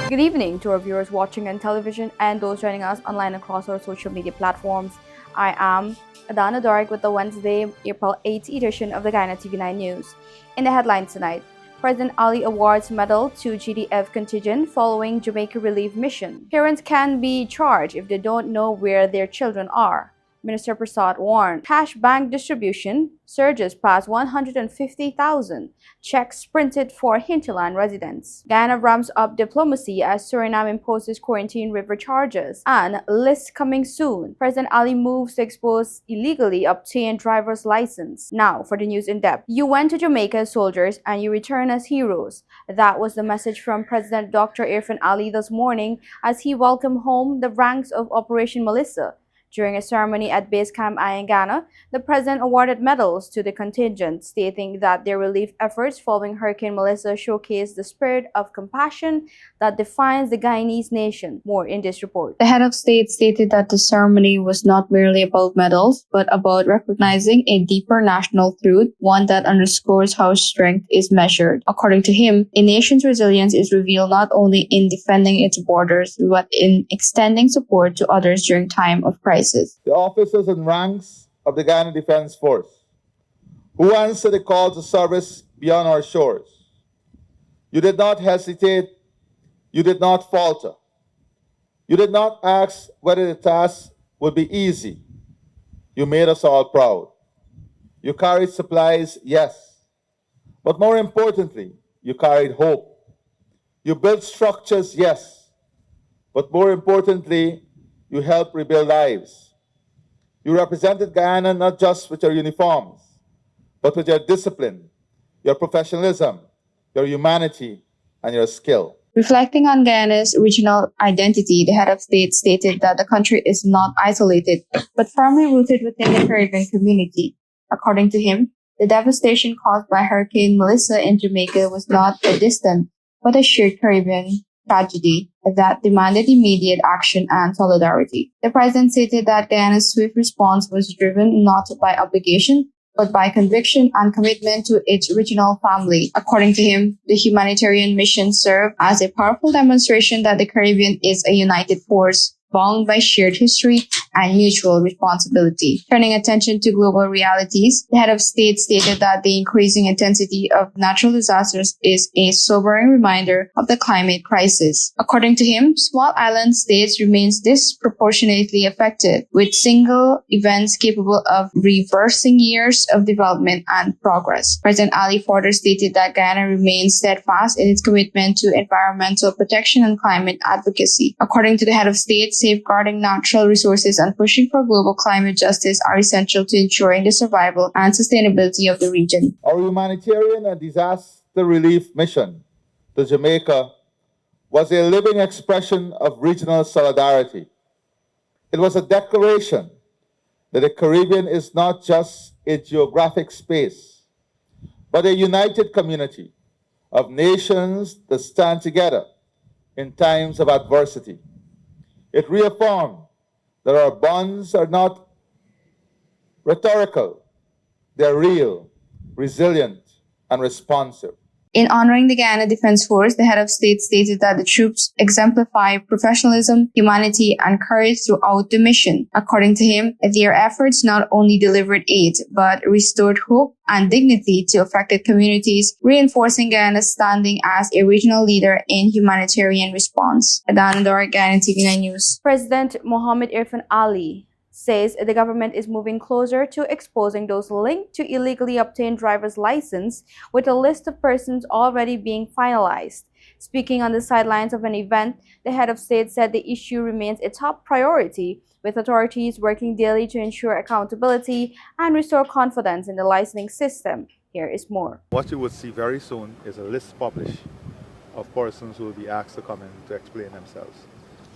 Good evening to our viewers watching on television and those joining us online across our social media platforms. I am Adana Dorek with the Wednesday, April 8th edition of the Guyana TV9 News. In the headlines tonight, President Ali awards medal to GDF contingent following Jamaica relief mission. Parents can be charged if they don't know where their children are. Minister Prasad warned. Cash bank distribution surges past 150,000. Checks printed for hinterland residents. Guyana ramps up diplomacy as Suriname imposes quarantine river charges. And list coming soon. President Ali moves to expose illegally obtained driver's license. Now for the news in depth. You went to Jamaica as soldiers and you return as heroes. That was the message from President Dr. Irfan Ali this morning as he welcomed home the ranks of Operation Melissa. During a ceremony at Base Camp Ghana, the president awarded medals to the contingent, stating that their relief efforts following Hurricane Melissa showcased the spirit of compassion that defines the Guyanese nation. More in this report. The head of state stated that the ceremony was not merely about medals, but about recognizing a deeper national truth, one that underscores how strength is measured. According to him, a nation's resilience is revealed not only in defending its borders, but in extending support to others during time of crisis. The officers and ranks of the Guyana Defense Force who answer the call to service beyond our shores. You did not hesitate. You did not falter. You did not ask whether the task would be easy. You made us all proud. You carried supplies, yes, but more importantly, you carried hope. You built structures, yes, but more importantly, you helped rebuild lives. You represented Guyana not just with your uniforms, but with your discipline, your professionalism, your humanity, and your skill. Reflecting on Guyana's regional identity, the head of state stated that the country is not isolated, but firmly rooted within the Caribbean community. According to him, the devastation caused by Hurricane Melissa in Jamaica was not a distant, but a shared Caribbean tragedy that demanded immediate action and solidarity. The president stated that Guyana's swift response was driven not by obligation, but by conviction and commitment to its regional family. According to him, the humanitarian mission served as a powerful demonstration that the Caribbean is a united force, bound by shared history and mutual responsibility. Turning attention to global realities, the head of state stated that the increasing intensity of natural disasters is a sobering reminder of the climate crisis. According to him, small island states remains disproportionately affected, with single events capable of reversing years of development and progress. President Ali further stated that Guyana remains steadfast in its commitment to environmental protection and climate advocacy. According to the head of state, safeguarding natural resources and pushing for global climate justice are essential to ensuring the survival and sustainability of the region. Our humanitarian and disaster relief mission to Jamaica was a living expression of regional solidarity. It was a declaration that the Caribbean is not just a geographic space, but a united community of nations that stand together in times of adversity. It reaffirmed that our bonds are not rhetorical, they're real, resilient, and responsive. In honoring the Guyana Defense Force, the head of state stated that the troops exemplify professionalism, humanity, and courage throughout the mission. According to him, their efforts not only delivered aid, but restored hope and dignity to affected communities, reinforcing Guyana's standing as a regional leader in humanitarian response. Adana Dor, Guyana TV9 News. President Mohammed Irfan Ali says the government is moving closer to exposing those linked to illegally obtained driver's license, with a list of persons already being finalized. Speaking on the sidelines of an event, the head of state said the issue remains a top priority, with authorities working daily to ensure accountability and restore confidence in the licensing system. Here is more. What you will see very soon is a list published of persons who will be asked to come in to explain themselves.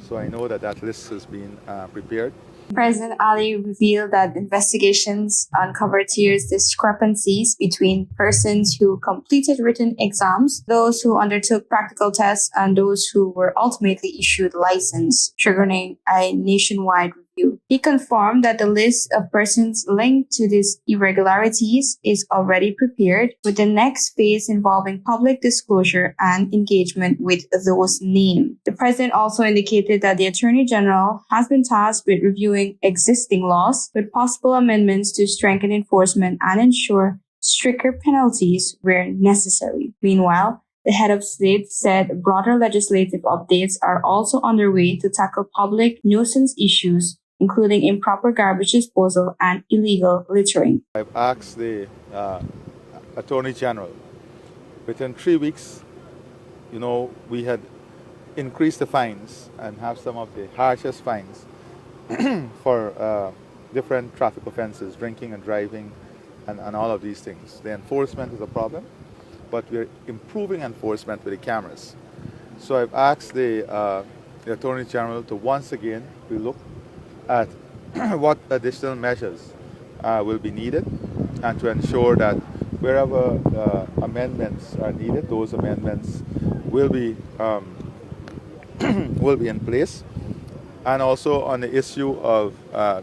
So I know that that list has been prepared. President Ali revealed that investigations uncovered serious discrepancies between persons who completed written exams, those who undertook practical tests, and those who were ultimately issued license, triggering a nationwide review interview. He confirmed that the list of persons linked to these irregularities is already prepared, with the next phase involving public disclosure and engagement with those named. The president also indicated that the Attorney General has been tasked with reviewing existing laws with possible amendments to strengthen enforcement and ensure stricter penalties where necessary. Meanwhile, the head of state said broader legislative updates are also underway to tackle public nuisance issues, including improper garbage disposal and illegal littering. I've asked the Attorney General, within 3 weeks, we had increased the fines and have some of the harshest fines for different traffic offenses, drinking and driving, and all of these things. The enforcement is a problem, but we're improving enforcement with the cameras. So I've asked the Attorney General to once again look at what additional measures will be needed, and to ensure that wherever amendments are needed, those amendments will be in place. And also on the issue of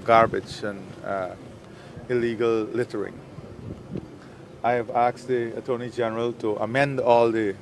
garbage and illegal littering, I have asked the Attorney General to amend all the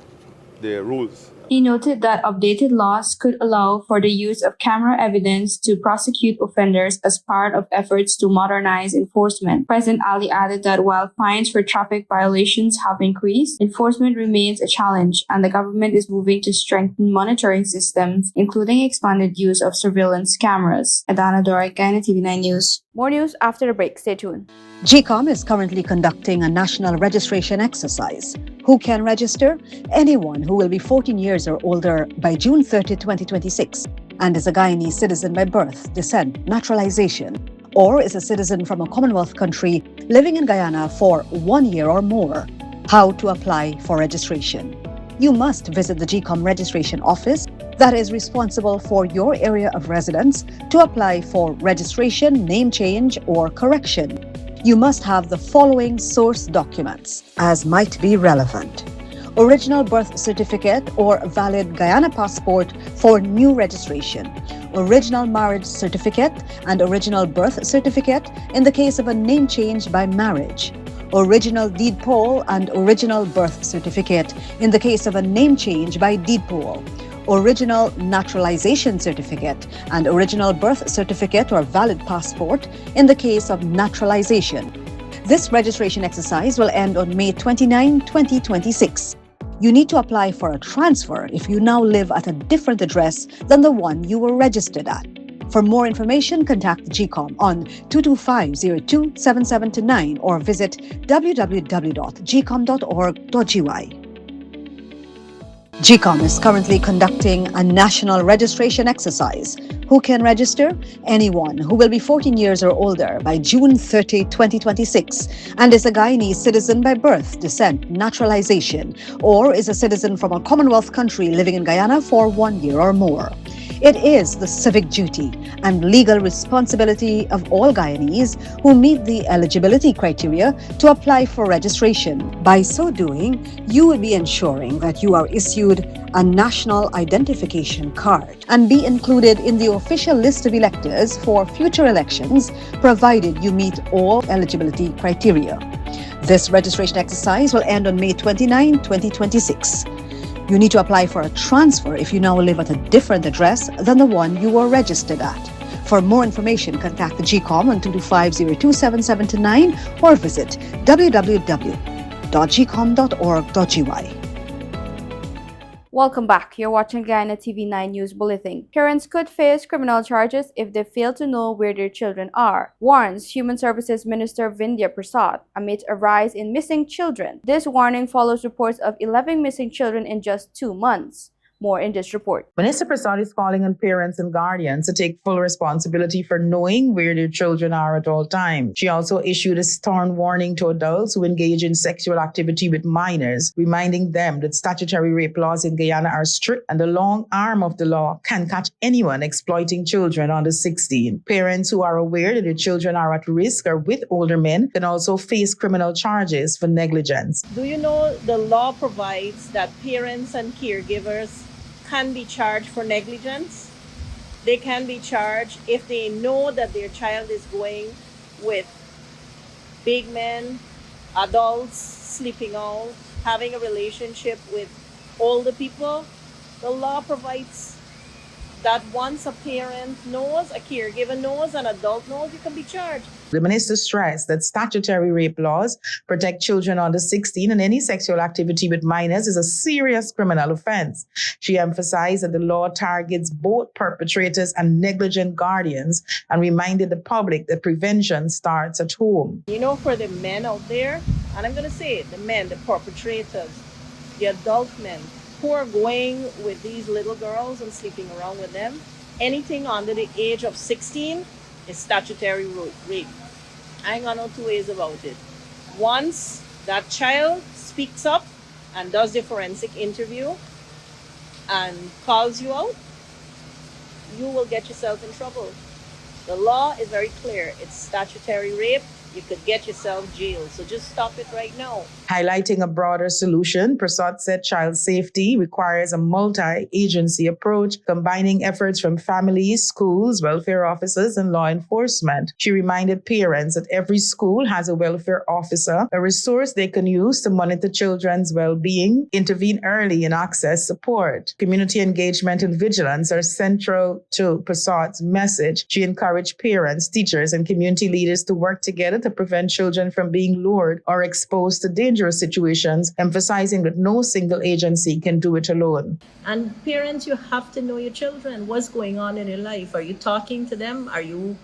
rules. He noted that updated laws could allow for the use of camera evidence to prosecute offenders as part of efforts to modernize enforcement. President Ali added that while fines for traffic violations have increased, enforcement remains a challenge, and the government is moving to strengthen monitoring systems, including expanded use of surveillance cameras. Adana Doric, Guyana TV9 News. More news after the break. Stay tuned. GCOM is currently conducting a national registration exercise. Who can register? Anyone who will be 14 years or older by June 30, 2026, and is a Guyanese citizen by birth, descent, naturalization, or is a citizen from a Commonwealth country living in Guyana for 1 year or more. How to apply for registration? You must visit the GCOM registration office that is responsible for your area of residence to apply for registration, name change, or correction. You must have the following source documents as might be relevant: original birth certificate or valid Guyana passport for new registration, original marriage certificate and original birth certificate in the case of a name change by marriage, original deed poll and original birth certificate in the case of a name change by deed poll, original naturalization certificate and original birth certificate or valid passport in the case of naturalization. This registration exercise will end on May 29, 2026. You need to apply for a transfer if you now live at a different address than the one you were registered at. For more information, contact the GCOM on 225-027729 or visit www.gcom.org.gy. GCOM is currently conducting a national registration exercise. Who can register? Anyone who will be 14 years or older by June 30, 2026, and is a Guyanese citizen by birth, descent, naturalization, or is a citizen from a Commonwealth country living in Guyana for 1 year or more. It is the civic duty and legal responsibility of all Guyanese who meet the eligibility criteria to apply for registration. By so doing, you will be ensuring that you are issued a national identification card and be included in the official list of electors for future elections, provided you meet all eligibility criteria. This registration exercise will end on May 29, 2026. You need to apply for a transfer if you now live at a different address than the one you were registered at. For more information, contact the GCOM on 225-027729 or visit www.gcom.org.gy. Welcome back. You're watching Guyana TV9 News Bulletin. Parents could face criminal charges if they fail to know where their children are, warns Human Services Minister Vindhya Prasad amid a rise in missing children. This warning follows reports of 11 missing children in just 2 months. More in this report. Minister Prasad is calling on parents and guardians to take full responsibility for knowing where their children are at all times. She also issued a stern warning to adults who engage in sexual activity with minors, reminding them that statutory rape laws in Guyana are strict and the long arm of the law can catch anyone exploiting children under 16. Parents who are aware that their children are at risk or with older men can also face criminal charges for negligence. Do you know the law provides that parents and caregivers can be charged for negligence? They can be charged if they know that their child is going with big men, adults, sleeping out, having a relationship with older people. The law provides that once a parent knows, a caregiver knows, an adult knows, you can be charged. The minister stressed that statutory rape laws protect children under 16 and any sexual activity with minors is a serious criminal offense. She emphasized that the law targets both perpetrators and negligent guardians and reminded the public that prevention starts at home. You know, for the men out there, and I'm going to say it, the men, the perpetrators, the adult men who are going with these little girls and sleeping around with them, anything under the age of 16 is statutory rape. I ain't got no two ways about it. Once that child speaks up and does the forensic interview and calls you out, you will get yourself in trouble. The law is very clear. It's statutory rape. You could get yourself jailed. So just stop it right now. Highlighting a broader solution, Prasad said child safety requires a multi-agency approach, combining efforts from families, schools, welfare officers, and law enforcement. She reminded parents that every school has a welfare officer, a resource they can use to monitor children's well-being, intervene early, and access support. Community engagement and vigilance are central to Prasad's message. She encouraged parents, teachers, and community leaders to work together to prevent children from being lured or exposed to dangerous situations, emphasizing that no single agency can do it alone. And parents, you have to know your children. What's going on in their life? Are you talking to them? Are you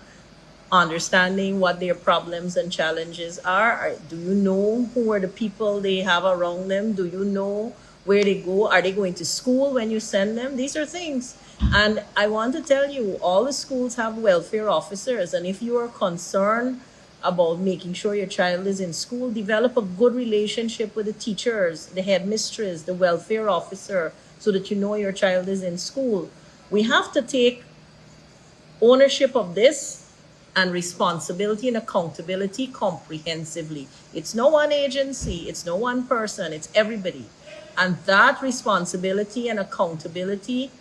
understanding what their problems and challenges are? Do you know who are the people they have around them? Do you know where they go? Are they going to school when you send them? These are things. And I want to tell you, all the schools have welfare officers. And if you are concerned about making sure your child is in school, develop a good relationship with the teachers, the headmistress, the welfare officer, so that you know your child is in school. We have to take ownership of this and responsibility and accountability comprehensively. It's no one agency, it's no one person, it's everybody. And that responsibility and accountability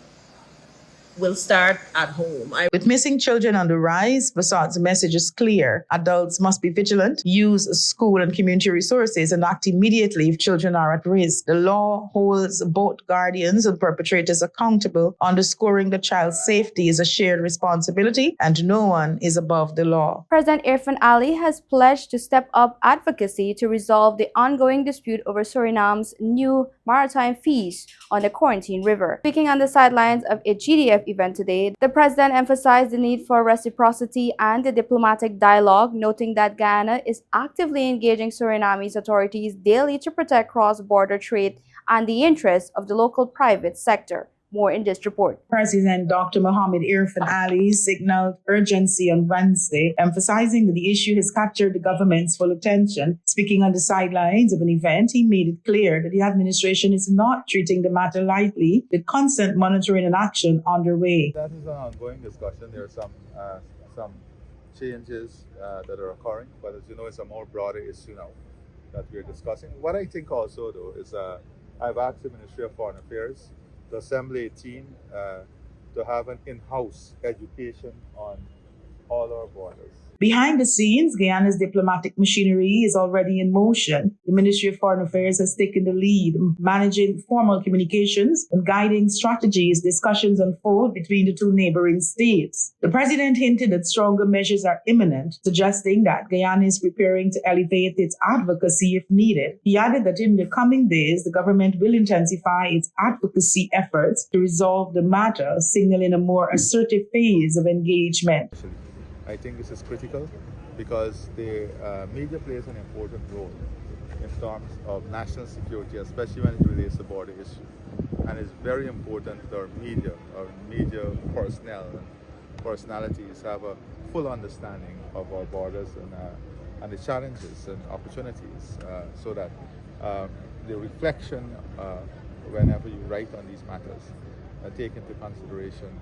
will start at home. With missing children on the rise, Prasad's message is clear. Adults must be vigilant, use school and community resources, and act immediately if children are at risk. The law holds both guardians and perpetrators accountable, underscoring that child's safety is a shared responsibility and no one is above the law. President Irfan Ali has pledged to step up advocacy to resolve the ongoing dispute over Suriname's new maritime fees on the Quarantine River. Speaking on the sidelines of a GDF event today, the president emphasized the need for reciprocity and the diplomatic dialogue, noting that Guyana is actively engaging Suriname's authorities daily to protect cross-border trade and the interests of the local private sector. More in this report. President Dr. Mohammed Irfan Ali signaled urgency on Wednesday, emphasizing that the issue has captured the government's full attention. Speaking on the sidelines of an event, he made it clear that the administration is not treating the matter lightly, with constant monitoring and action underway. That is an ongoing discussion. There are some changes that are occurring, but as you know, it's a more broader issue now that we're discussing. What I think also, though, is I've asked the Ministry of Foreign Affairs to assemble a team to have an in-house education on all our borders. Behind the scenes, Guyana's diplomatic machinery is already in motion. The Ministry of Foreign Affairs has taken the lead, managing formal communications and guiding strategies discussions unfold between the two neighboring states. The president hinted that stronger measures are imminent, suggesting that Guyana is preparing to elevate its advocacy if needed. He added that in the coming days, the government will intensify its advocacy efforts to resolve the matter, signaling a more assertive phase of engagement. I think this is critical because the media plays an important role in terms of national security, especially when it relates to border issues. And it's very important that our media personnel and personalities have a full understanding of our borders and the challenges and opportunities so that the reflection whenever you write on these matters take into consideration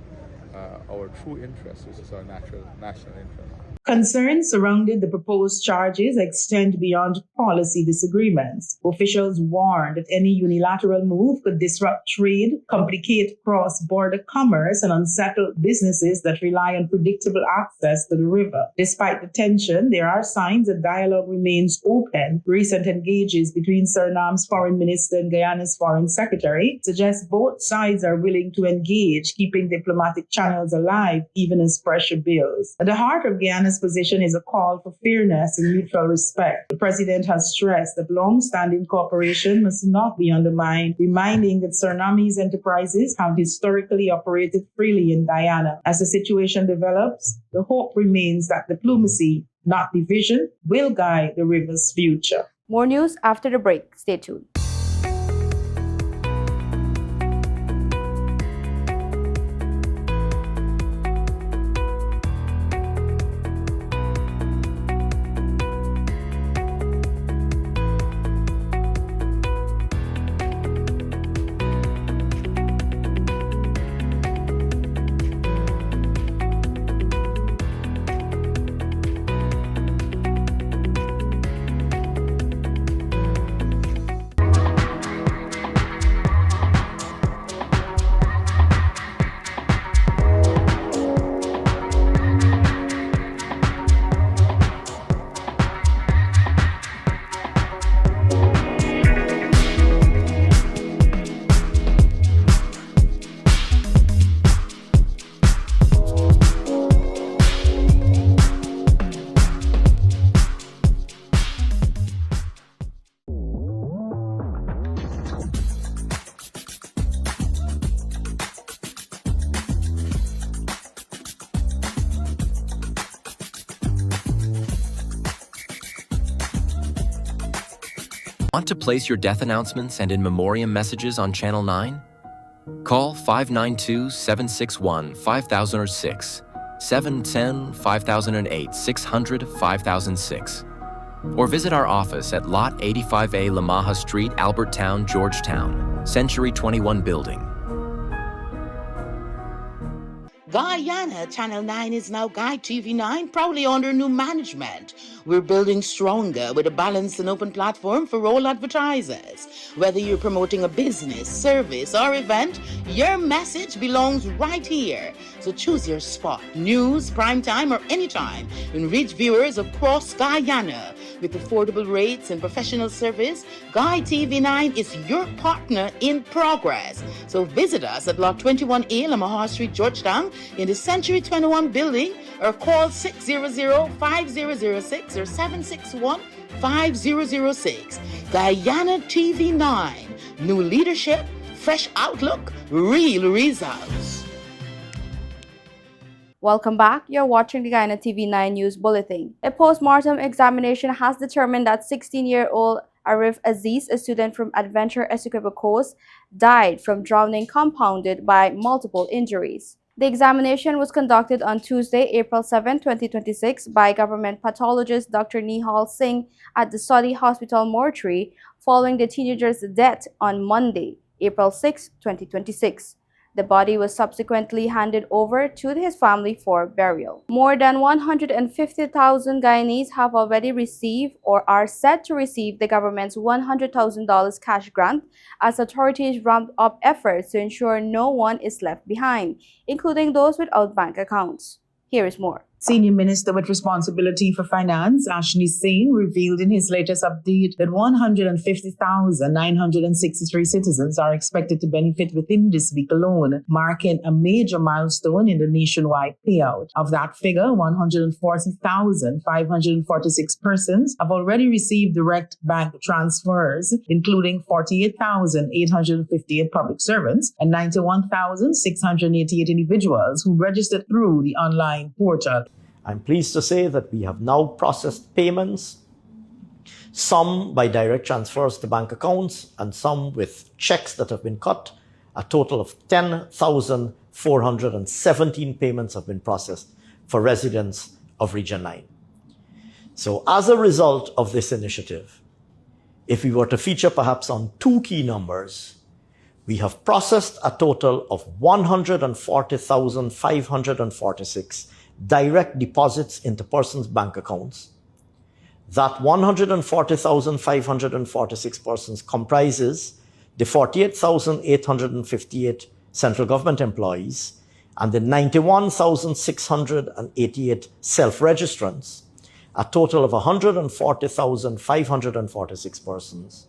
our true interest, which is our national interest. Concerns surrounding the proposed charges extend beyond policy disagreements. Officials warned that any unilateral move could disrupt trade, complicate cross-border commerce, and unsettle businesses that rely on predictable access to the river. Despite the tension, there are signs that dialogue remains open. Recent engages between Suriname's foreign minister and Guyana's foreign secretary suggest both sides are willing to engage, keeping diplomatic channels alive even as pressure builds. At the heart of Guyana's position is a call for fairness and mutual respect. The president has stressed that long-standing cooperation must not be undermined, reminding that Suriname's enterprises have historically operated freely in Guyana. As the situation develops, the hope remains that diplomacy, not division, will guide the river's future. More news after the break. Stay tuned. Want to place your death announcements and in memoriam messages on Channel 9? Call 592-761-5006, 710-5008-600-5006, or visit our office at Lot 85A Lamaha Street, Albertown, Georgetown, Century 21 Building. Guyana Channel 9 is now Guy TV 9, proudly under new management. We're building stronger with a balanced and open platform for all advertisers. Whether you're promoting a business, service, or event, your message belongs right here. So choose your spot, news, primetime, or anytime, and reach viewers across Guyana. With affordable rates and professional service, Guy TV 9 is your partner in progress. So visit us at Lot 21A Lamaha Street, Georgetown, in the Century 21 building, or call 600-5006 or 761-5006. Guyana TV 9. New leadership, fresh outlook, real results. Welcome back. You're watching the Guyana TV 9 News Bulletin. A postmortem examination has determined that 16-year-old Arif Aziz, a student from Adventure Essequibo Coast, died from drowning compounded by multiple injuries. The examination was conducted on Tuesday, April 7, 2026 by government pathologist Dr. Nihal Singh at the Saudi Hospital mortuary following the teenager's death on Monday, April 6, 2026. The body was subsequently handed over to his family for burial. More than 150,000 Guyanese have already received or are set to receive the government's $100,000 cash grant as authorities ramp up efforts to ensure no one is left behind, including those without bank accounts. Here is more. Senior Minister with responsibility for finance, Ashley Singh, revealed in his latest update that 150,963 citizens are expected to benefit within this week alone, marking a major milestone in the nationwide payout. Of that figure, 140,546 persons have already received direct bank transfers, including 48,858 public servants and 91,688 individuals who registered through the online portal. I'm pleased to say that we have now processed payments, some by direct transfers to bank accounts and some with checks that have been cut. A total of 10,417 payments have been processed for residents of Region 9. So as a result of this initiative, if we were to feature perhaps on two key numbers, we have processed a total of 140,546 direct deposits into persons' bank accounts. That 140,546 persons comprises the 48,858 central government employees and the 91,688 self-registrants, a total of 140,546 persons.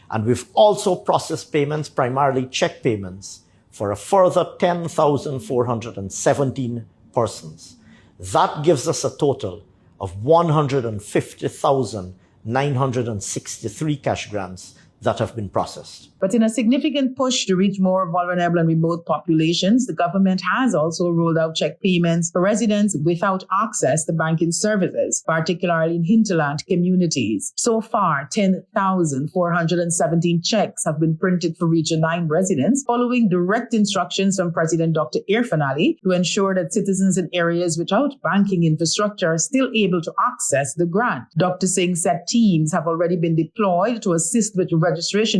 And we've also processed payments, primarily check payments, for a further 10,417 persons. That gives us a total of 150,963 cash grants that have been processed. But in a significant push to reach more vulnerable and remote populations, the government has also rolled out check payments for residents without access to banking services, particularly in hinterland communities. So far, 10,417 checks have been printed for Region 9 residents, following direct instructions from President Dr. Irfan Ali to ensure that citizens in areas without banking infrastructure are still able to access the grant. Dr. Singh said teams have already been deployed to assist with registration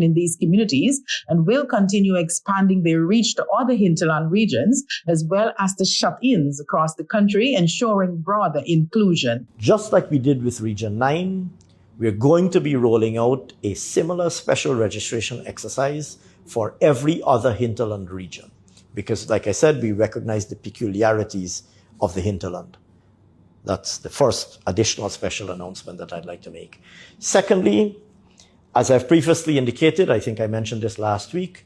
in these communities and will continue expanding their reach to other hinterland regions, as well as to shut-ins across the country, ensuring broader inclusion. Just like we did with Region 9, we're going to be rolling out a similar special registration exercise for every other hinterland region. Because, like I said, we recognize the peculiarities of the hinterland. That's the first additional special announcement that I'd like to make. Secondly, as I've previously indicated, I think I mentioned this last week,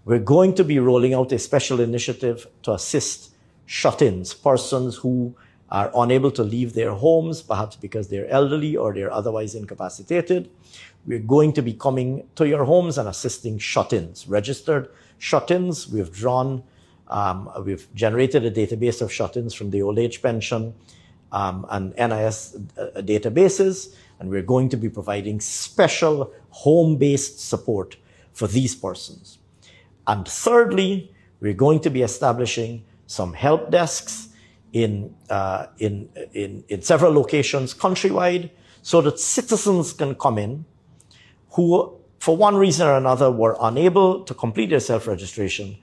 we're going to be rolling out a special initiative to assist shut-ins, persons who are unable to leave their homes, perhaps because they're elderly or they're otherwise incapacitated. We're going to be coming to your homes and assisting shut-ins, registered shut-ins. We've generated a database of shut-ins from the old age pension and NIS databases, and we're going to be providing special home-based support for these persons. And thirdly, we're going to be establishing some help desks in several locations countrywide so that citizens can come in who, for one reason or another, were unable to complete their self-registration.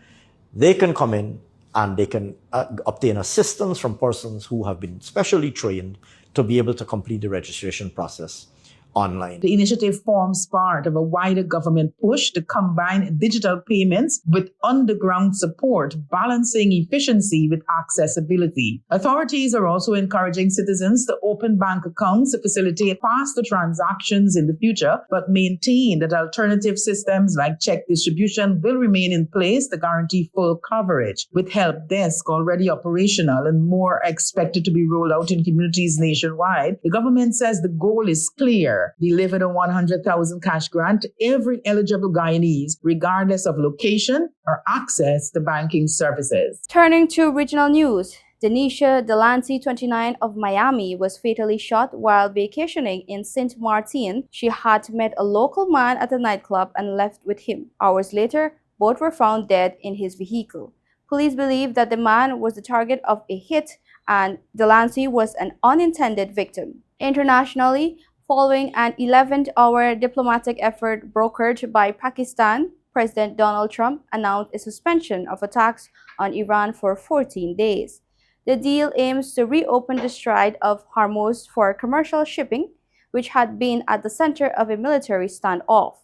They can come in and they can obtain assistance from persons who have been specially trained to be able to complete the registration process online. The initiative forms part of a wider government push to combine digital payments with underground support, balancing efficiency with accessibility. Authorities are also encouraging citizens to open bank accounts to facilitate faster transactions in the future, but maintain that alternative systems like check distribution will remain in place to guarantee full coverage. With help desk already operational and more expected to be rolled out in communities nationwide, the government says the goal is clear: deliver the 100,000 cash grant to every eligible Guyanese, regardless of location or access to banking services. Turning to regional news, Denisha Delancey, 29, of Miami, was fatally shot while vacationing in St. Martin. She had met a local man at a nightclub and left with him. Hours later, both were found dead in his vehicle. Police believe that the man was the target of a hit and Delancey was an unintended victim. Internationally, following an 11th-hour diplomatic effort brokered by Pakistan, President Donald Trump announced a suspension of attacks on Iran for 14 days. The deal aims to reopen the Strait of Hormuz for commercial shipping, which had been at the center of a military standoff.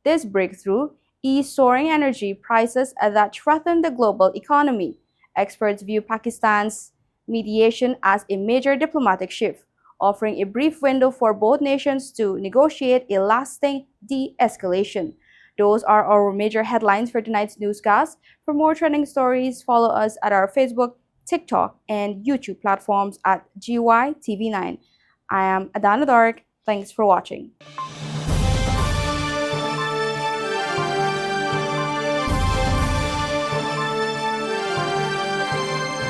This breakthrough eased soaring energy prices that threaten the global economy. Experts view Pakistan's mediation as a major diplomatic shift, offering a brief window for both nations to negotiate a lasting de-escalation. Those are our major headlines for tonight's newscast. For more trending stories, follow us at our Facebook, TikTok, and YouTube platforms at GYTV9. I am Adana Dark. Thanks for watching.